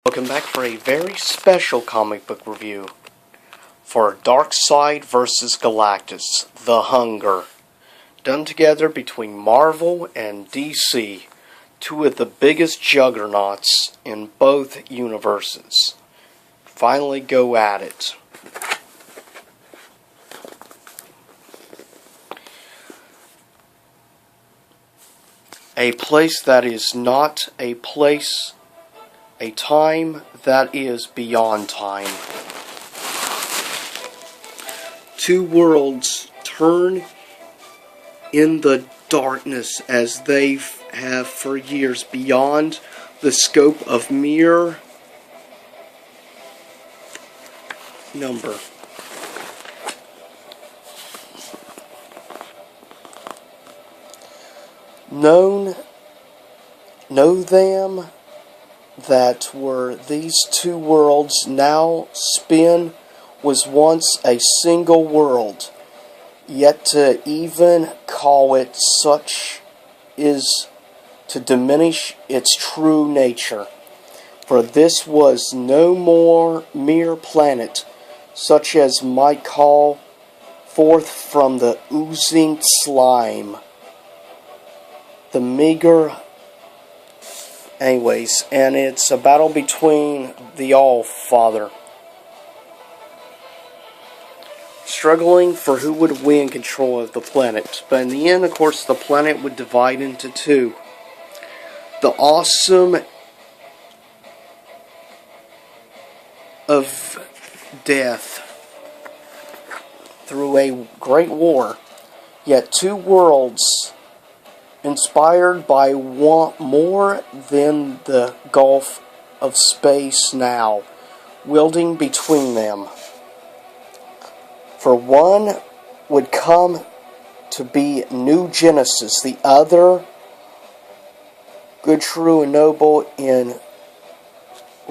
Welcome back for a very special comic book review for Darkseid vs. Galactus The Hunger, done together between Marvel and DC, two of the biggest juggernauts in both universes. Finally go at it. A place that is not a place, a time that is beyond time. Two worlds turn in the darkness as they have for years, beyond the scope of mere number. Know them that were these two worlds now spin was once a single world, yet to even call it such is to diminish its true nature, for this was no more mere planet, such as might call forth from the oozing slime the meager. Anyways, and it's a battle between the All-Father, struggling for who would win control of the planet. But in the end, of course, the planet would divide into two. The awesome of death through a great war, yet two worlds inspired by one more than the gulf of space now, wielding between them. For one would come to be New Genesis, the other good, true, and noble in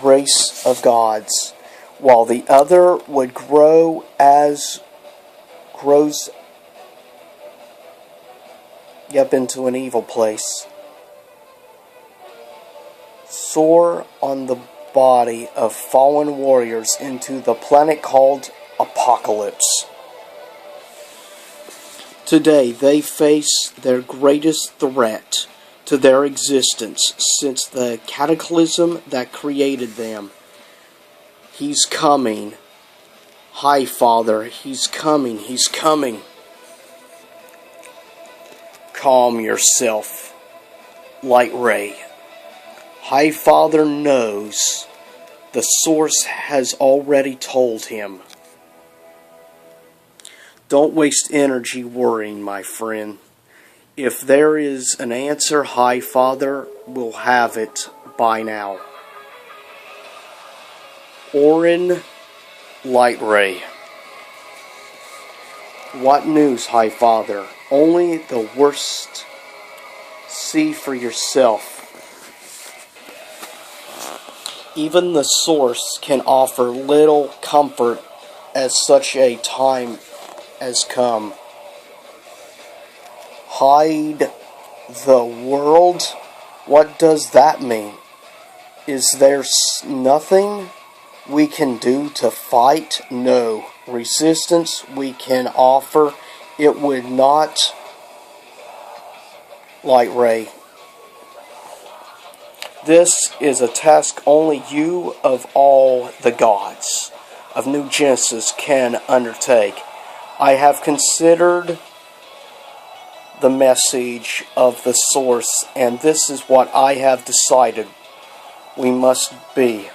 race of gods, while the other would grow as grows up into an evil place, soar on the body of fallen warriors into the planet called Apocalypse. Today they face their greatest threat to their existence since the cataclysm that created them. He's coming. Hi, Father, he's coming, he's coming. Calm yourself, Light Ray. High Father knows. The source has already told him. Don't waste energy worrying, my friend. If there is an answer, High Father will have it by now. Orin, Light Ray. What news, High Father? Only the worst. See for yourself. Even the source can offer little comfort as such a time has come. Hide the world? What does that mean? Is there nothing we can do to fight? No resistance we can offer. It would not, Light Ray. This is a task only you of all the gods of New Genesis can undertake. I have considered the message of the source, and this is what I have decided we must be.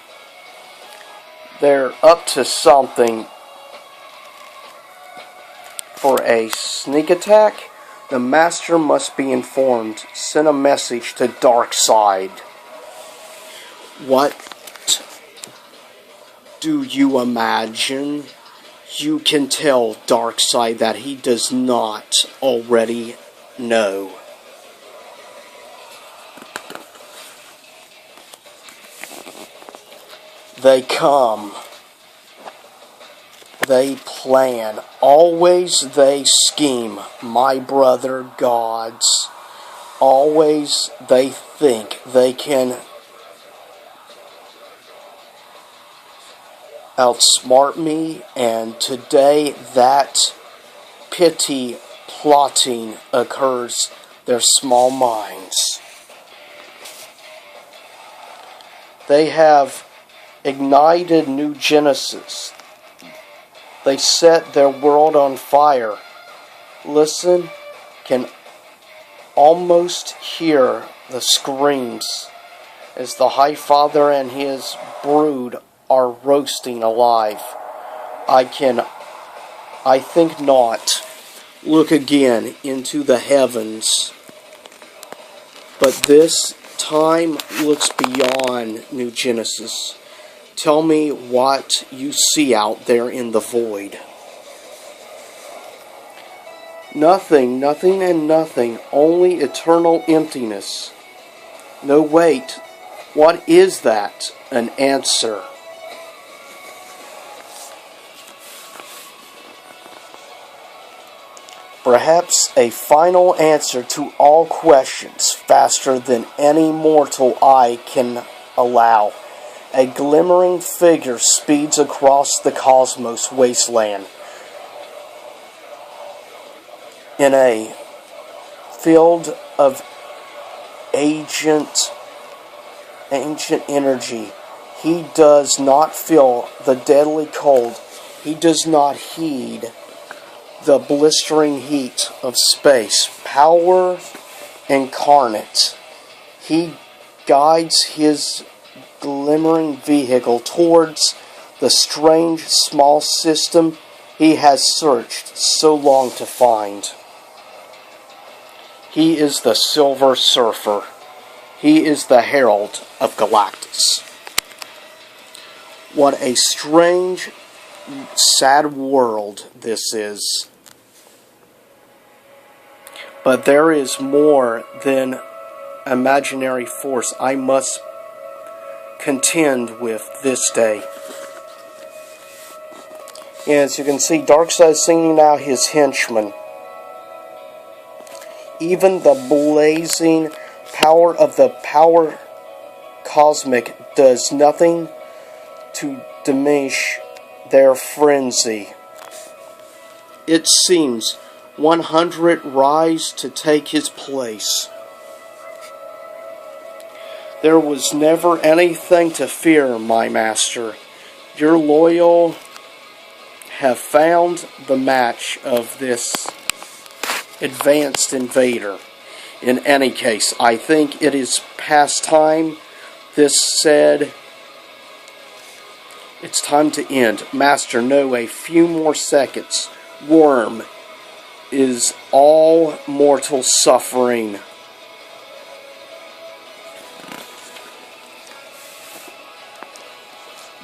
They're up to something. For a sneak attack, the Master must be informed. Send a message to Darkseid. What do you imagine? You can tell Darkseid that he does not already know. They come. They plan. Always they scheme, my brother gods. Always they think they can outsmart me, and today that petty plotting occurs their small minds. They have ignited New Genesis. They set their world on fire. Listen, can almost hear the screams as the High Father and his brood are roasting alive. I think not. Look again into the heavens. But this time looks beyond New Genesis. Tell me what you see out there in the void. Nothing, nothing and nothing, only eternal emptiness. No, wait, what is that? An answer. Perhaps a final answer to all questions, faster than any mortal eye can allow. A glimmering figure speeds across the cosmos wasteland. In a field of ancient energy, he does not feel the deadly cold. He does not heed the blistering heat of space. Power incarnate. He guides his glimmering vehicle towards the strange small system he has searched so long to find. He is the Silver Surfer. He is the herald of Galactus. What a strange, sad world this is. But there is more than imaginary force I must contend with this day. As you can see, Darkseid singing out his henchmen. Even the blazing power of the power cosmic does nothing to diminish their frenzy. It seems 100 rise to take his place. There was never anything to fear, my master. Your loyal have found the match of this advanced invader. In any case, I think it is past time. This said, it's time to end. Master, no, a few more seconds. Worm is all mortal suffering.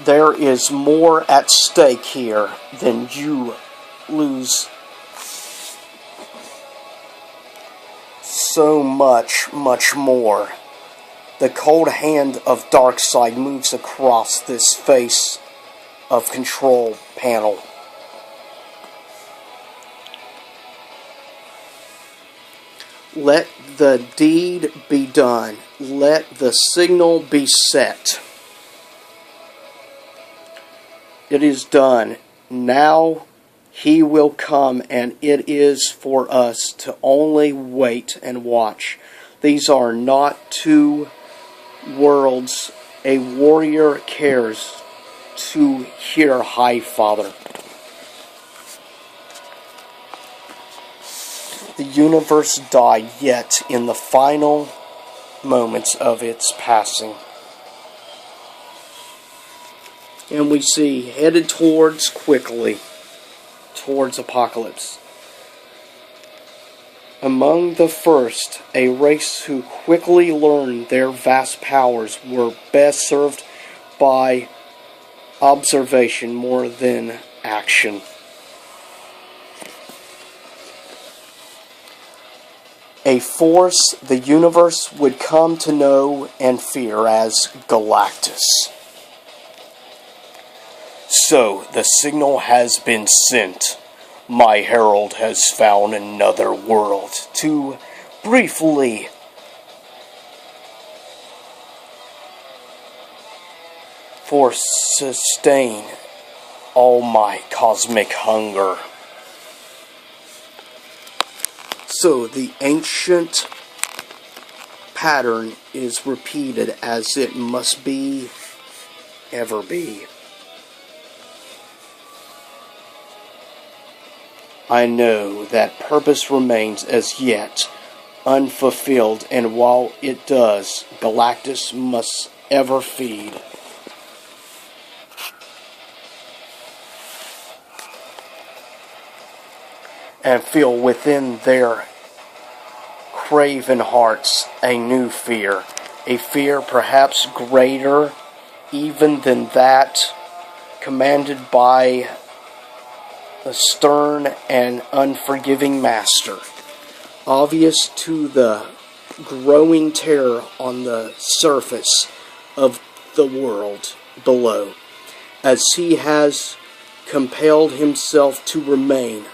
There is more at stake here than you lose so much, much more. The cold hand of Darkseid moves across this face of control panel. Let the deed be done. Let the signal be set. It is done. Now he will come, and it is for us to only wait and watch. These are not two worlds. A warrior cares to hear High Father. The universe died, yet in the final moments of its passing. And we see headed quickly towards apocalypse. Among the first, a race who quickly learned their vast powers were best served by observation more than action. A force the universe would come to know and fear as Galactus. So, the signal has been sent. My herald has found another world to briefly sustain all my cosmic hunger. So the ancient pattern is repeated as it must be, ever be. I know that purpose remains as yet unfulfilled, and while it does, Galactus must ever feed. And feel within their craven hearts a new fear, a fear perhaps greater even than that commanded by a stern and unforgiving master, obvious to the growing terror on the surface of the world below, as he has compelled himself to remain.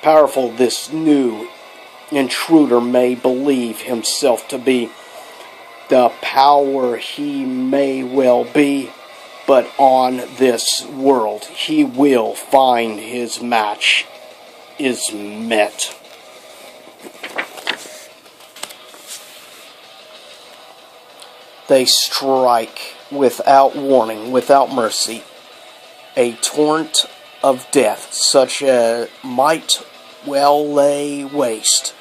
Powerful this new intruder may believe himself to be, the power he may well be, but on this world he will find his match is met. They strike without warning, without mercy, a torrent of death such as might well lay waste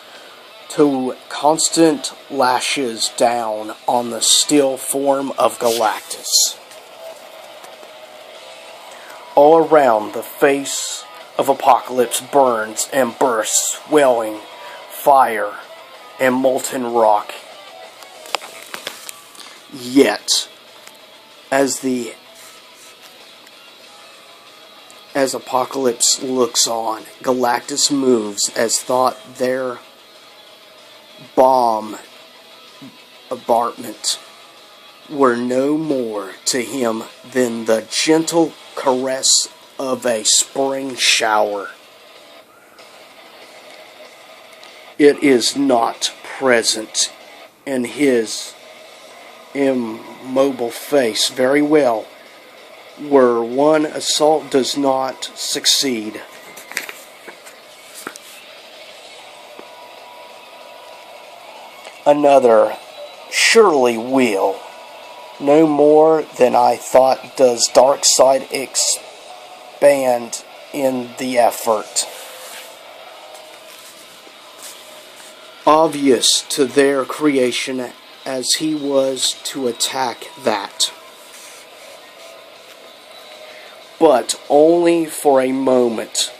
to constant lashes down on the still form of Galactus. All around the face of Apocalypse burns and bursts, swelling fire and molten rock. Yet, as Apocalypse looks on, Galactus moves as thought their bomb bombardment were no more to him than the gentle caress of a spring shower. It is not present in his immobile face very well, where one assault does not succeed. Another surely will. No more than I thought does Darkseid expand in the effort. Obvious to their creation as he was to attack that. But only for a moment.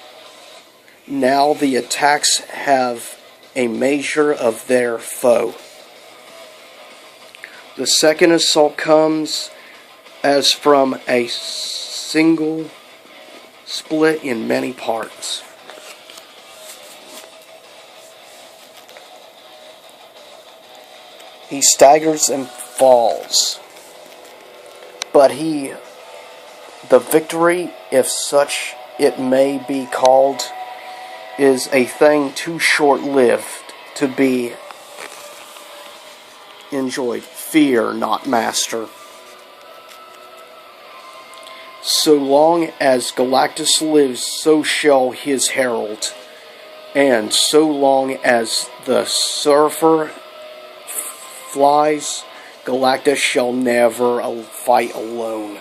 Now the attacks have a measure of their foe. The second assault comes as from a single split in many parts. He staggers and falls, but the victory, if such it may be called, is a thing too short-lived to be enjoyed. Fear not, master. So long as Galactus lives, so shall his herald, and so long as the surfer flies, Galactus shall never fight alone.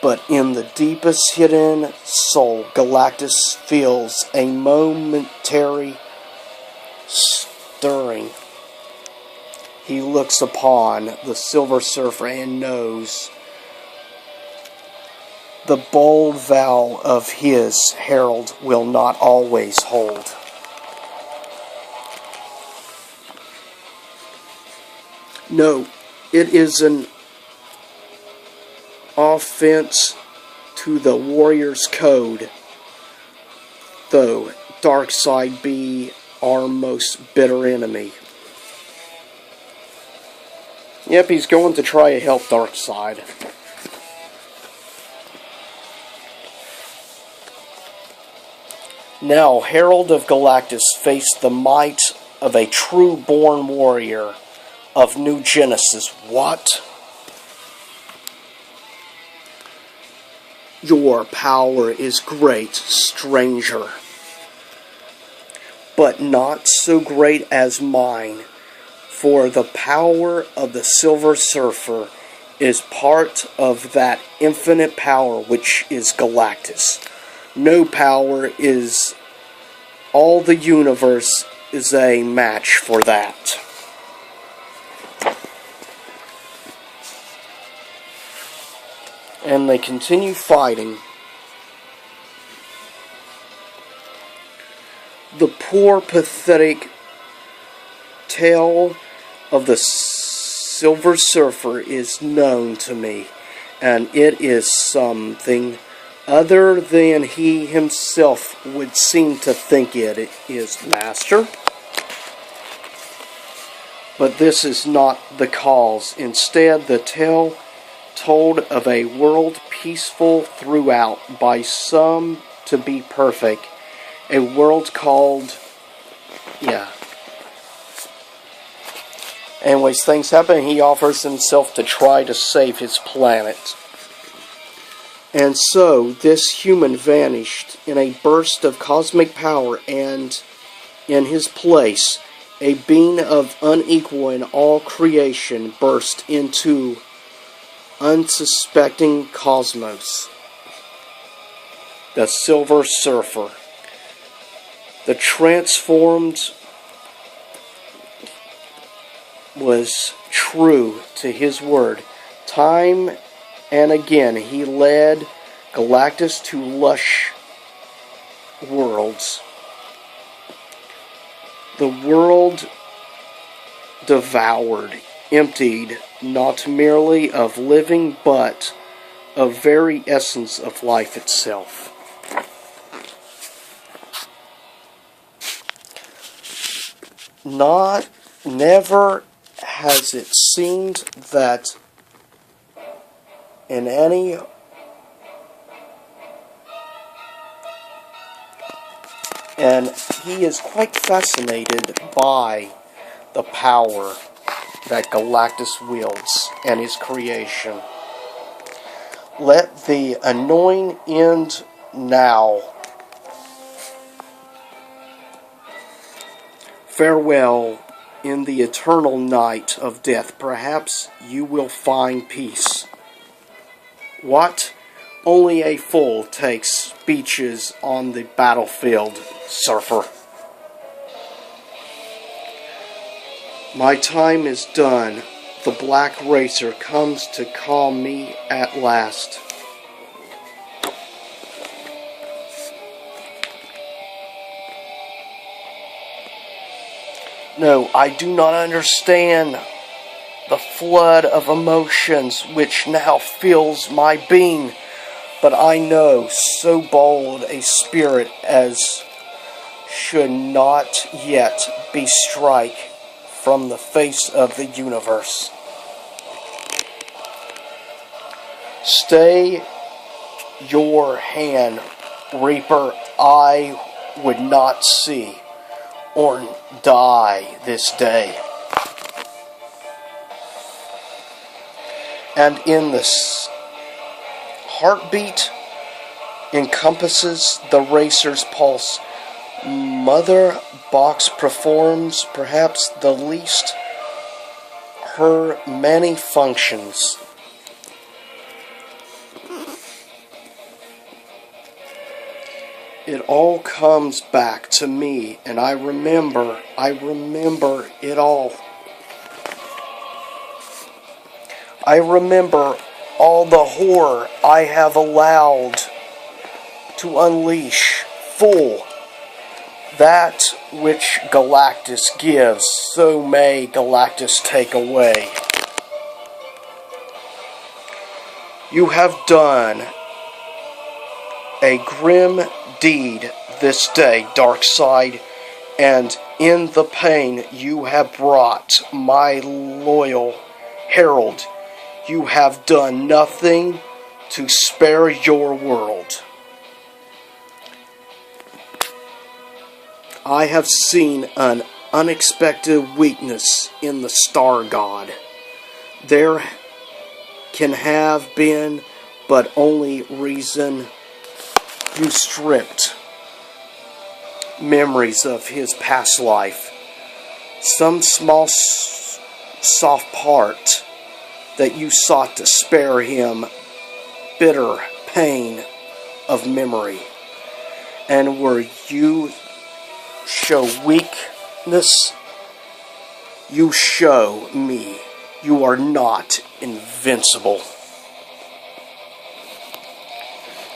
But in the deepest hidden soul, Galactus feels a momentary stirring. He looks upon the Silver Surfer and knows the bold vow of his herald will not always hold. No, it is an offense to the warrior's code, though Darkseid be our most bitter enemy. Yep, he's going to try to help Darkseid. Now, Herald of Galactus faced the might of a true-born warrior of New Genesis. What? Your power is great, stranger, but not so great as mine, for the power of the Silver Surfer is part of that infinite power which is Galactus. No power is all the universe is a match for that. And they continue fighting. The poor, pathetic tale of the Silver Surfer is known to me, and it is something other than he himself would seem to think it is, Master. But this is not the cause. Instead, the tale told of a world peaceful throughout, by some to be perfect. A world called... Anyways, things happen. He offers himself to try to save his planet. And so, this human vanished in a burst of cosmic power, and in his place, a being of unequal in all creation burst into unsuspecting cosmos. The Silver Surfer. The transformed was true to his word. Time and again he led Galactus to lush worlds. The world devoured, emptied, not merely of living, but of very essence of life itself. Never has it seemed that in any and he is quite fascinated by the power that Galactus wields and his creation. Let the annoying end now. Farewell in the eternal night of death. Perhaps you will find peace. What? Only a fool takes speeches on the battlefield, Surfer. My time is done. The Black Racer comes to call me at last. No, I do not understand the flood of emotions which now fills my being, but I know so bold a spirit as should not yet be strike from the face of the universe. Stay your hand, Reaper. I would not see or die this day. And in this heartbeat encompasses the racer's pulse. Mother Box performs perhaps the least her many functions. It all comes back to me, and I remember it all. I remember all the horror I have allowed to unleash. Full that which Galactus gives, so may Galactus take away. You have done a grim deed this day, Darkseid, and in the pain you have brought, my loyal herald, you have done nothing to spare your world. I have seen an unexpected weakness in the Star God. There can have been but only reason you stripped memories of his past life. Some small soft part that you sought to spare him bitter pain of memory. And where you show weakness, you show me you are not invincible.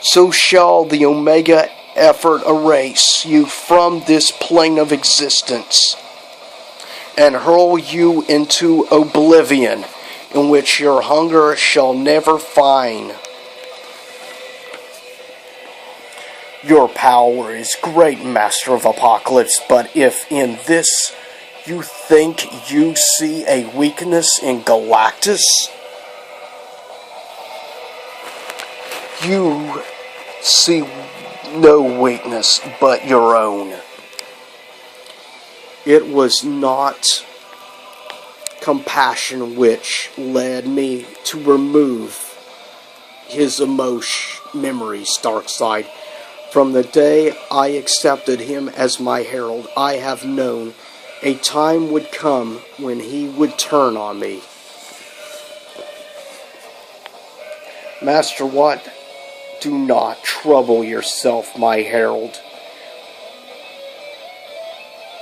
So shall the Omega effort erase you from this plane of existence and hurl you into oblivion, in which your hunger shall never find. Your power is great, Master of Apocalypse, but if in this you think you see a weakness in Galactus, you see no weakness but your own. It was not compassion which led me to remove his memories, Darkseid. From the day I accepted him as my herald, I have known a time would come when he would turn on me. Master Watt, do not trouble yourself, my herald.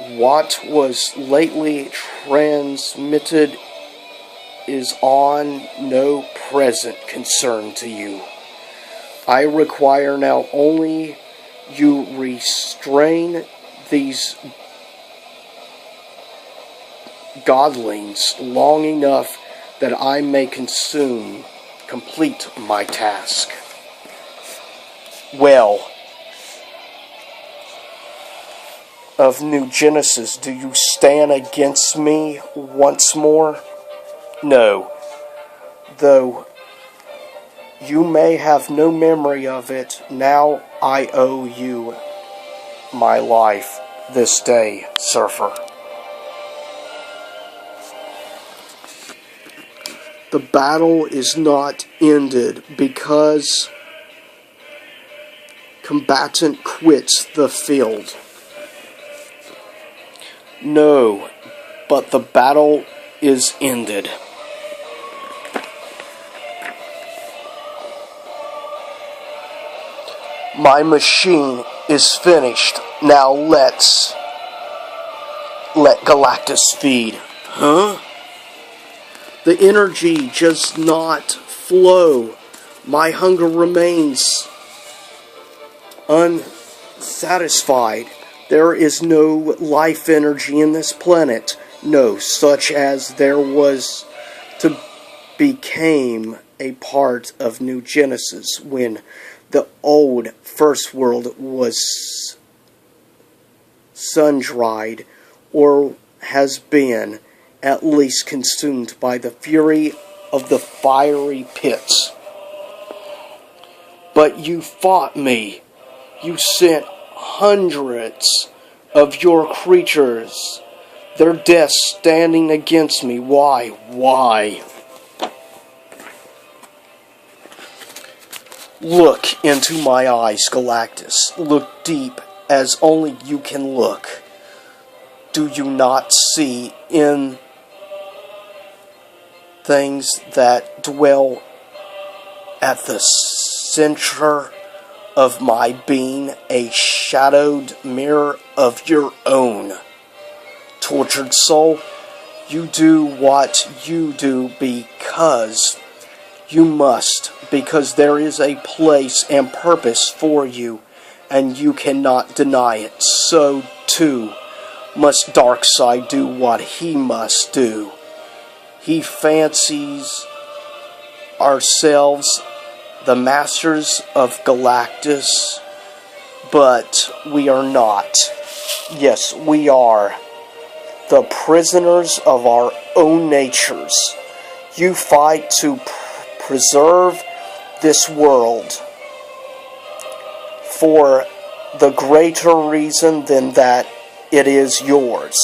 What was lately transmitted is on no present concern to you. I require now only you restrain these godlings long enough that I may complete my task. Well, of New Genesis, do you stand against me once more? No, though you may have no memory of it, now I owe you my life this day, Surfer. The battle is not ended because combatant quits the field. No, but the battle is ended. My machine is finished. Now let Galactus feed. Huh? The energy does not flow. My hunger remains unsatisfied. There is no life energy in this planet. No, such as there was to became a part of New Genesis when the old first world was sun-dried, or has been at least consumed by the fury of the fiery pits. But you fought me. You sent hundreds of your creatures, their deaths standing against me. Why? Why? Look into my eyes, Galactus. Look deep as only you can look. Do you not see in things that dwell at the center of my being a shadowed mirror of your own? Tortured soul, you do what you do because you must, because there is a place and purpose for you, and you cannot deny it. So, too, must Darkseid do what he must do. He fancies ourselves the masters of Galactus, but we are not. Yes, we are the prisoners of our own natures. You fight to preserve this world for the greater reason than that it is yours.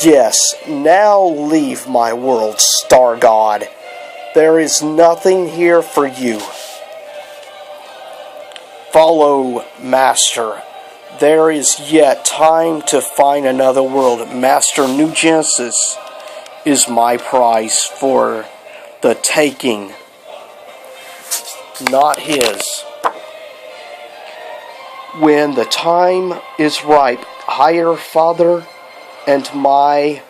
Yes, now leave my world, Star God. There is nothing here for you. Follow, Master. There is yet time to find another world. Master New Genesis is my prize for the taking, not his. When the time is ripe, higher Father and my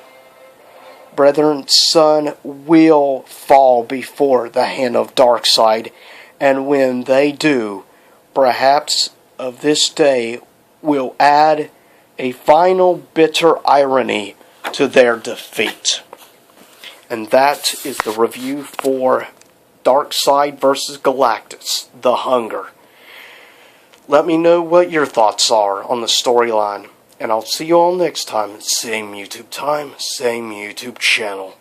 brethren son will fall before the hand of Darkseid, and when they do, perhaps of this day will add a final bitter irony to their defeat. And that is the review for Darkseid vs. Galactus The Hunger. Let me know what your thoughts are on the storyline, and I'll see you all next time. Same YouTube time, same YouTube channel.